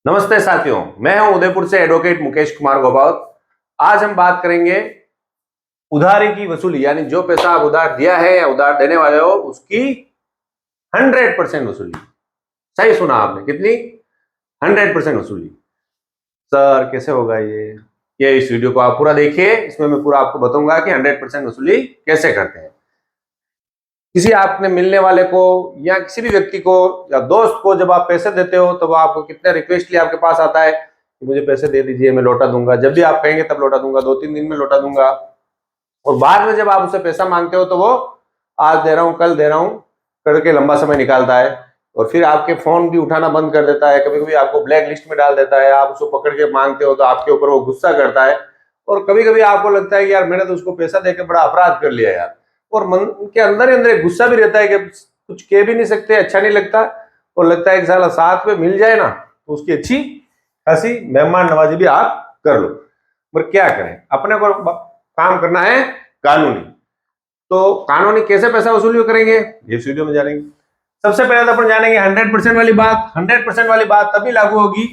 नमस्ते साथियों, मैं हूं उदयपुर से एडवोकेट मुकेश कुमार गोबावत। आज हम बात करेंगे उधारी की वसूली, यानी जो पैसा आप उधार दिया है या उधार देने वाले हो उसकी 100% वसूली। सही सुना आपने, कितनी? 100% वसूली। सर कैसे होगा ये इस वीडियो को आप पूरा देखिए, इसमें मैं पूरा आपको बताऊंगा कि 100% वसूली कैसे करते हैं। किसी आपने मिलने वाले को या किसी भी व्यक्ति को या दोस्त को जब आप पैसे देते हो तो वो आपको कितने रिक्वेस्ट लिए आपके पास आता है कि मुझे पैसे दे दीजिए, मैं लौटा दूंगा, जब भी आप कहेंगे तब लौटा दूंगा, 2-3 दिन में लौटा दूंगा। और बाद में जब आप उसे पैसा मांगते हो तो वो आज दे रहा हूँ, कल दे रहा हूँ करके लंबा समय निकालता है और फिर आपके फोन भी उठाना बंद कर देता है। कभी कभी आपको ब्लैक लिस्ट में डाल देता है। आप उसको पकड़ के मांगते हो तो आपके ऊपर वो गुस्सा करता है और कभी कभी आपको लगता है कि यार मैंने तो उसको पैसा देकर बड़ा अपराध कर लिया यार, और मन के अंदर ही अंदर एक गुस्सा भी रहता है कि कुछ कह भी नहीं सकते, अच्छा नहीं लगता, और लगता है कि साला साथ में मिल जाए ना तो उसकी अच्छी खासी मेहमान नवाजी भी आप कर लो। पर क्या करें, अपने को काम करना है कानूनी। तो कानूनी कैसे पैसा वसूली करेंगे ये इस वीडियो में जानेंगे। सबसे पहले तो अपन जानेंगे 100% वाली बात। 100% वाली बात तभी लागू होगी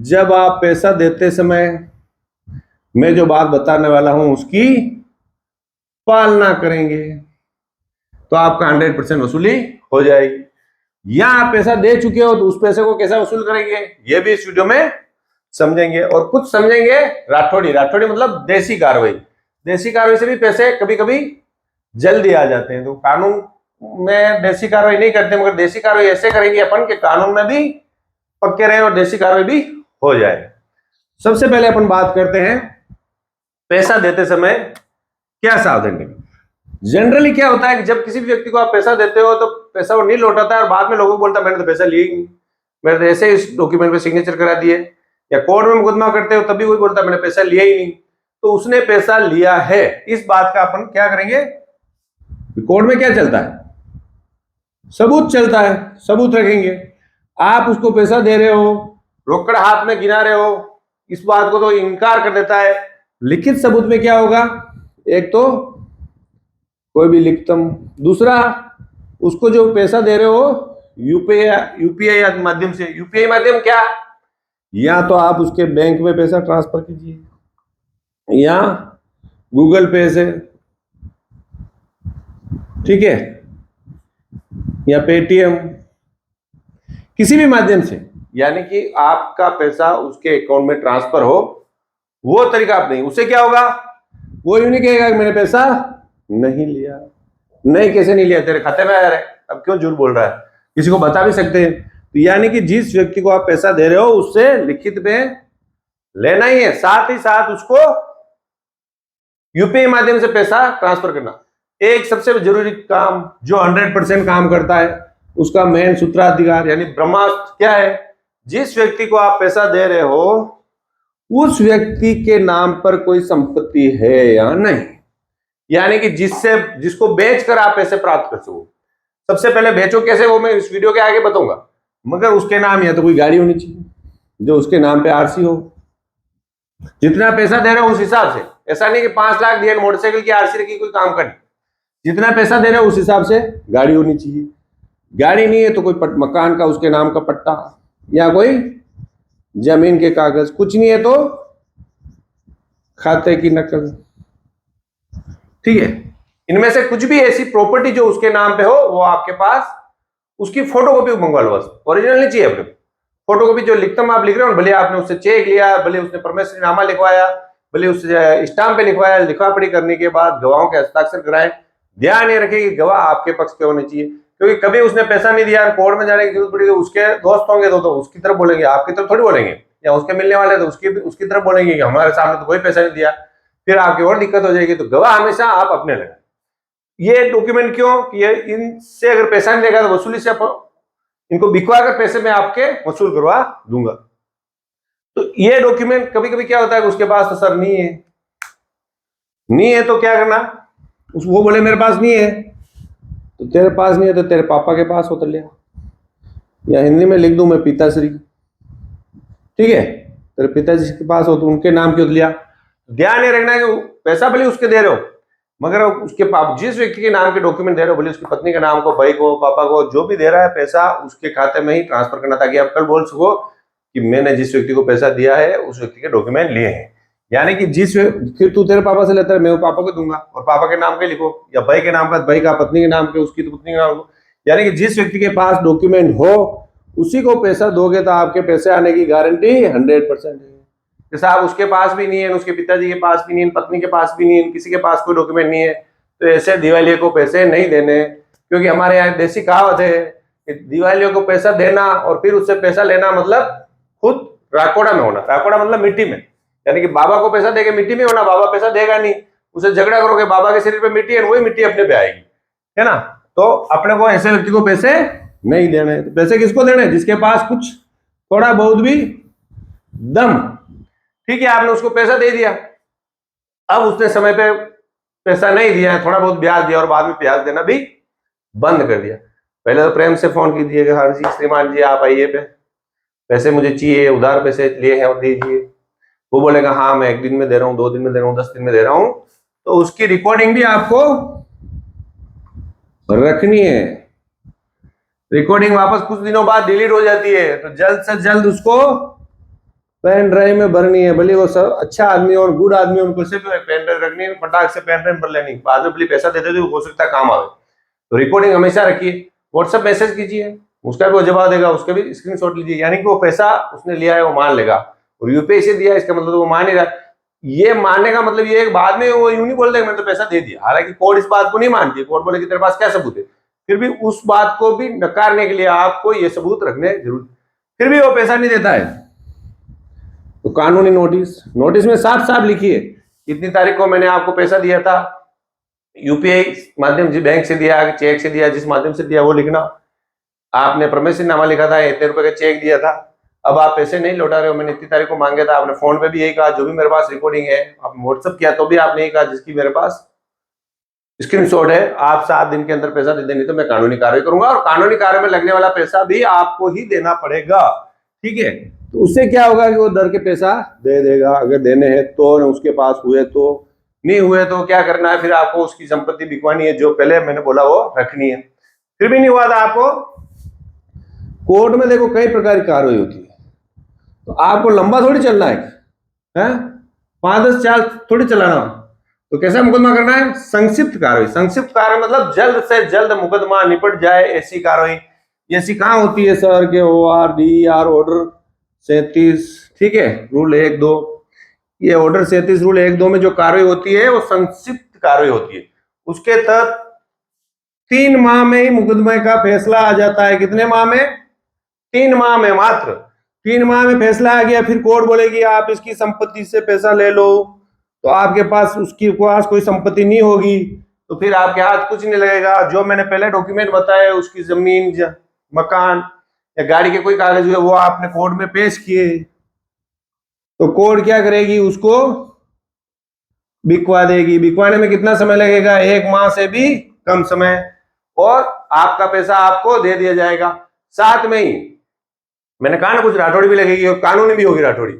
जब आप पैसा देते समय मैं जो बात बताने वाला हूं उसकी पालना करेंगे तो आपका 100% वसूली हो जाएगी। या आप पैसा दे चुके हो तो उस पैसे को कैसा वसूल करेंगे ये भी इस वीडियो में समझेंगे। और कुछ समझेंगे राठौड़ी। राठौड़ी मतलब देसी कार्रवाई। देसी कार्रवाई से भी पैसे कभी कभी जल्दी आ जाते हैं। तो कानून में देसी कार्रवाई नहीं करते, मगर देसी कार्रवाई ऐसे करेंगे अपन कि कानून में भी पक्के रहे और देसी कार्रवाई भी हो जाए। सबसे पहले अपन बात करते हैं पैसा देते समय क्या सावधानी। जनरली क्या होता है कि जब किसी भी व्यक्ति को आप पैसा देते हो तो पैसा वो नहीं लौटाता है और बाद में लोगों को बोलता है मैंने तो पैसा लिया ही नहीं, मैंने तो ऐसे इस डॉक्यूमेंट पे सिग्नेचर करा दिए। या कोर्ट में मुकदमा करते हो तभी वही बोलता है मैंने पैसा लिया ही नहीं। तो उसने पैसा लिया है, इस बात का अपन क्या करेंगे, कोर्ट में क्या चलता है, सबूत चलता है, सबूत रखेंगे। आप उसको पैसा दे रहे हो, रोकड़ हाथ में गिना रहे हो, इस बात को तो इनकार कर देता है। लिखित सबूत में क्या होगा, एक तो कोई भी लिखतम, दूसरा उसको जो पैसा दे रहे हो यूपीआई माध्यम से। यूपीआई माध्यम क्या, या तो आप उसके बैंक में पैसा ट्रांसफर कीजिए या गूगल पे से, ठीक है, या पेटीएम, किसी भी माध्यम से, यानी कि आपका पैसा उसके अकाउंट में ट्रांसफर हो, वो तरीका आप नहीं। उससे क्या होगा, वो यूं नहीं कहेगा कि मैंने पैसा नहीं लिया। नहीं, कैसे नहीं लिया, तेरे खाते में आया है, अब क्यों झूठ बोल रहा है, किसी को बता भी सकते हैं। तो यानी कि जिस व्यक्ति को आप पैसा दे रहे हो उससे लिखित में लेना ही है, साथ ही साथ उसको यूपीआई माध्यम से पैसा ट्रांसफर करना। एक सबसे जरूरी काम जो 100% काम करता है, उसका मेन सूत्राधिकार यानी ब्रह्मास्त्र क्या है, जिस व्यक्ति को आप पैसा दे रहे हो उस व्यक्ति के नाम पर कोई संपत्ति है या नहीं, यानी कि जिसको बेचकर आप पैसे प्राप्त कर सको। सबसे पहले बेचो कैसे, वो मैं इस वीडियो के आगे बताऊंगा, मगर उसके नाम या तो कोई गाड़ी होनी चाहिए जो उसके नाम पे आरसी हो। जितना पैसा दे रहे हो उस हिसाब से, ऐसा नहीं कि 5 लाख दिए मोटरसाइकिल की आरसी रखी कोई काम कर। जितना पैसा दे रहे हो उस हिसाब से गाड़ी होनी चाहिए। गाड़ी नहीं है तो कोई मकान का उसके नाम का पट्टा या कोई जमीन के कागज, कुछ नहीं है तो खाते की नकल, ठीक है। इनमें से कुछ भी ऐसी प्रॉपर्टी जो उसके नाम पे हो वो आपके पास, उसकी फोटोकॉपी मंगवा लो, बस ओरिजिनल नहीं चाहिए अपने। फोटोकॉपी जो लिखतम आप लिख रहे हो, भले आपने उससे चेक लिया, भले उसने परमिशन नामा लिखवाया, भले उससे स्टाम्प पे लिखवाया, लिखा पढ़ी करने के बाद गवाहों के हस्ताक्षर कराए। ध्यान ये रखे कि गवाह आपके पक्ष के होने चाहिए, क्योंकि कभी उसने पैसा नहीं दिया, कोर्ट में जाने की जरूरत पड़ी तो उसके दोस्त होंगे तो उसकी तरफ बोलेंगे, आपकी तरफ थोड़ी बोलेंगे। या उसके मिलने वाले तो उसकी तरफ बोलेंगे कि हमारे सामने तो कोई पैसा नहीं दिया, फिर आपकी और दिक्कत हो जाएगी। तो गवाह हमेशा आप अपने लगे। ये डॉक्यूमेंट क्यों कि ये इनसे अगर पैसा नहीं देगा तो वसूली से इनको बिकवा कर पैसे मैं आपके वसूल करवा दूंगा। तो ये डॉक्यूमेंट कभी कभी क्या होता है कि उसके पास तो सर नहीं है, नहीं है तो क्या करना, वो बोले मेरे पास नहीं है, तो तेरे पास नहीं है तो तेरे पापा के पास हो तो लिया, या हिंदी में लिख दूं मैं पिताश्री, ठीक है, तेरे पिताजी के पास हो तो उनके नाम क्यों लिया। ध्यान ये रखना है कि पैसा भले उसके दे रहे हो, मगर उसके जिस व्यक्ति के नाम के डॉक्यूमेंट दे रहे हो, भले उसकी पत्नी के नाम को, भाई को, पापा को, जो भी दे रहा है पैसा उसके खाते में ही ट्रांसफर करना, ताकि आप कल बोल सको कि मैंने जिस व्यक्ति को पैसा दिया है उस व्यक्ति के डॉक्यूमेंट लिए हैं। यानी कि फिर तू तेरे पापा से लेता है, मैं वो पापा को दूंगा और पापा के नाम के लिखो, या भाई के नाम का भाई का, पत्नी के नाम के उसकी तो पत्नी के नाम को। यानी कि जिस व्यक्ति के पास डॉक्यूमेंट हो उसी को पैसा दोगे तो आपके पैसे आने की गारंटी 100% है। जैसे आप उसके पास भी नहीं है, उसके पिताजी के पास भी नहीं है, पत्नी के पास भी नहीं है, किसी के पास कोई डॉक्यूमेंट नहीं है, तो ऐसे दिवालिये को पैसे नहीं देने। क्योंकि हमारे यहाँ देसी कहावत है कि दिवालियों को पैसा देना और फिर उससे पैसा लेना मतलब खुद राकोड़ा में होना। राकोड़ा मतलब मिट्टी में, यानी कि बाबा को पैसा देके मिट्टी में होना। बाबा पैसा देगा नहीं, उसे झगड़ा करोगे, बाबा के शरीर पे मिट्टी है, वही मिट्टी अपने पे आएगी, है ना। तो अपने को ऐसे व्यक्ति को पैसे नहीं देने। तो पैसे किसको देने? जिसके पास कुछ थोड़ा बहुत भी दम। ठीक है, आपने उसको पैसा दे दिया, अब उसने समय पे पैसा नहीं दिया है, थोड़ा बहुत ब्याज दिया और बाद में ब्याज देना भी बंद कर दिया। पहले तो प्रेम से फोन कीजिएगा, हाँ जी श्रीमान जी आप आइए, पैसे मुझे चाहिए, उधार पैसे लिए हैं और दीजिए। वो बोलेगा हाँ मैं 1 दिन में दे रहा हूँ, 2 दिन में दे रहा हूँ, 10 दिन में दे रहा हूँ। तो उसकी रिकॉर्डिंग भी आपको रखनी है। रिकॉर्डिंग वापस कुछ दिनों बाद डिलीट हो जाती है, तो जल्द से जल्द उसको पेन ड्राइव में भरनी है। भले वो सब अच्छा आदमी और गुड आदमी, उनको सिर्फ पेन ड्राइव रखनी है, फटाक से पेन ड्राइव भर लेनी। बाद में भले पैसा देते थे, हो सकता है काम आवे। तो रिकॉर्डिंग हमेशा रखिए, व्हाट्सएप मैसेज कीजिए, उसका भी वो जवाब देगा, उसका भी स्क्रीनशॉट लीजिए। यानी कि वो पैसा उसने लिया है वो मान लेगा, और यूपीआई से दिया इसका मतलब वो मान ही रहा। ये मानने का मतलब ये बाद में वो यूं नहीं बोल देगा मैंने तो पैसा दे दिया। हालांकि कोर्ट इस बात को नहीं मानती, कोर्ट बोले कि तेरे पास क्या सबूत है, फिर भी उस बात को भी नकारने के लिए आपको ये सबूत रखने जरूर, फिर भी वो पैसा नहीं देता है। तो कानूनी नोटिस में साफ साफ लिखिए इतनी तारीख को मैंने आपको पैसा दिया था, यूपीआई माध्यम से, बैंक से दिया, चेक से दिया, जिस माध्यम से दिया वो लिखना। आपने प्रमेशन नामा लिखा था, इतने रुपए का चेक दिया था, अब आप पैसे नहीं लौटा रहे हो, मैंने इतनी तारीख को मांगे था। आपने फोन पे भी यही कहा, जो भी मेरे पास रिकॉर्डिंग है, आपने व्हाट्सएप किया तो भी आपने यही कहा, जिसकी मेरे पास स्क्रीनशॉट है, आप 7 दिन के अंदर पैसा दे देंगे तो मैं कानूनी कार्रवाई करूंगा, और कानूनी कार्रवाई में लगने वाला पैसा भी आपको ही देना पड़ेगा। ठीक है, तो उससे क्या होगा कि वो डर के पैसा दे देगा, अगर देने हैं तो, उसके पास हुए तो, नहीं हुए तो क्या करना है, फिर आपको उसकी संपत्ति बिकवानी है जो पहले मैंने बोला वो रखनी है। फिर भी नहीं हुआ था आपको, कोर्ट में देखो कई प्रकार की कार्रवाई होती है, तो आपको लंबा थोड़ी चलना है, 5-10 चाल थोड़ी चलाना। तो कैसा मुकदमा करना है? संक्षिप्त कार्रवाई। संक्षिप्त कार्रवाई मतलब जल्द से जल्द मुकदमा निपट जाए, ऐसी कार्रवाई। ऐसी कहाँ होती है सर? के ORDER ऑर्डर 37, ठीक है, रूल 1-2, ये ऑर्डर 37 रूल 1-2 में जो कार्रवाई होती है वो संक्षिप्त कार्रवाई होती है। उसके तहत 3 माह में ही मुकदमे का फैसला आ जाता है। कितने माह में? 3 माह में, मात्र 3 माह में फैसला आ गया। फिर कोर्ट बोलेगी आप इसकी संपत्ति से पैसा ले लो, तो आपके पास उसकी पास कोई संपत्ति नहीं होगी, तो फिर आपके हाथ कुछ नहीं लगेगा। जो मैंने पहले डॉक्यूमेंट बताए, उसकी जमीन, मकान या गाड़ी के कोई कागज हुए, वो आपने कोर्ट में पेश किए, तो कोर्ट क्या करेगी? उसको बिकवा देगी। बिकवाने में कितना समय लगेगा? 1 माह से भी कम समय, और आपका पैसा आपको दे दिया जाएगा। साथ में ही मैंने कहा ना कुछ राठौड़ी भी लगेगी और कानूनी भी होगी राठौड़ी।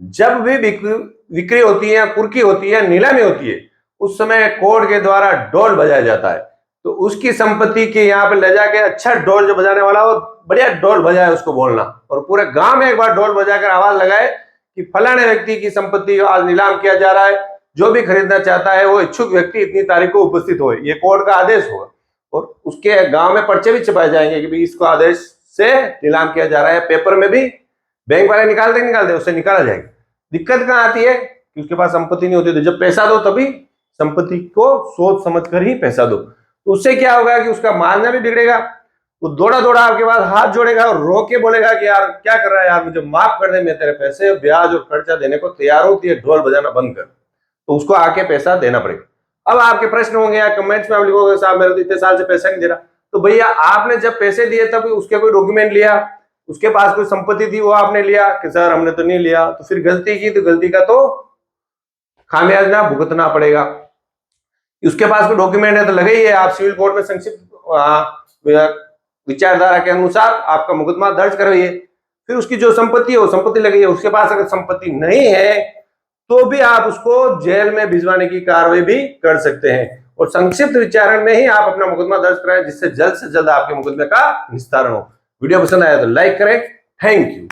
जब भी बिक्री होती है, कुर्की होती है, नीलामी होती है, उस समय कोर्ट के द्वारा ढोल बजाया जाता है। तो उसकी संपत्ति के यहाँ पे ले जाके अच्छा ढोल जो बजाने वाला हो, बढ़िया ढोल बजाए उसको बोलना, और पूरे गांव में एक बार ढोल बजाकर आवाज लगाए कि फलाने व्यक्ति की संपत्ति आज नीलाम किया जा रहा है, जो भी खरीदना चाहता है वो इच्छुक व्यक्ति इतनी तारीख को उपस्थित हो। ये कोर्ट का आदेश होगा, और उसके गांव में पर्चे भी छपाए जाएंगे कि भाई इसको आदेश से नीलाम किया जा रहा है। पेपर में भी बैंक वाले निकाल दे, उससे निकाला जाएगा। दिक्कत कहाँ आती है कि उसके पास संपत्ति नहीं होती, तो जब पैसा दो तभी संपत्ति को सोच समझ कर ही पैसा दो। तो उससे क्या होगा कि उसका मानना भी बिगड़ेगा, वो दौड़ा दौड़ा आपके पास हाथ जोड़ेगा और रो के बोलेगा कि यार क्या कर रहा है यार, मुझे माफ कर दे, मैं तेरे पैसे ब्याज और खर्चा देने को तैयार हूं, ये ढोल बजाना बंद कर। तो उसको आके पैसा देना पड़ेगा। अब आपके प्रश्न होंगे या कमेंट्स में आप लिखोगे साहब मेरे तो इतने साल से पैसा नहीं दे रहा, तो भैया आपने जब पैसे दिए तब उसके कोई डॉक्यूमेंट लिया, उसके पास कोई संपत्ति थी वो आपने लिया कि सर हमने तो नहीं लिया, तो फिर गलती की तो गलती का तो खामियाजा भुगतना पड़ेगा। उसके पास कोई डॉक्यूमेंट है तो लगे ही है, आप सिविल कोर्ट में संक्षिप्त विचारधारा के अनुसार आपका मुकदमा दर्ज करवाइए। फिर उसकी जो संपत्ति है वो संपत्ति लगी है। उसके पास अगर संपत्ति नहीं है तो भी आप उसको जेल में भिजवाने की कार्रवाई भी कर सकते हैं, और संक्षिप्त विचारण में ही आप अपना मुकदमा दर्ज कराएं, जिससे जल्द से जल्द आपके मुकदमे का निस्तारण हो। वीडियो पसंद आया तो लाइक करें। Thank you.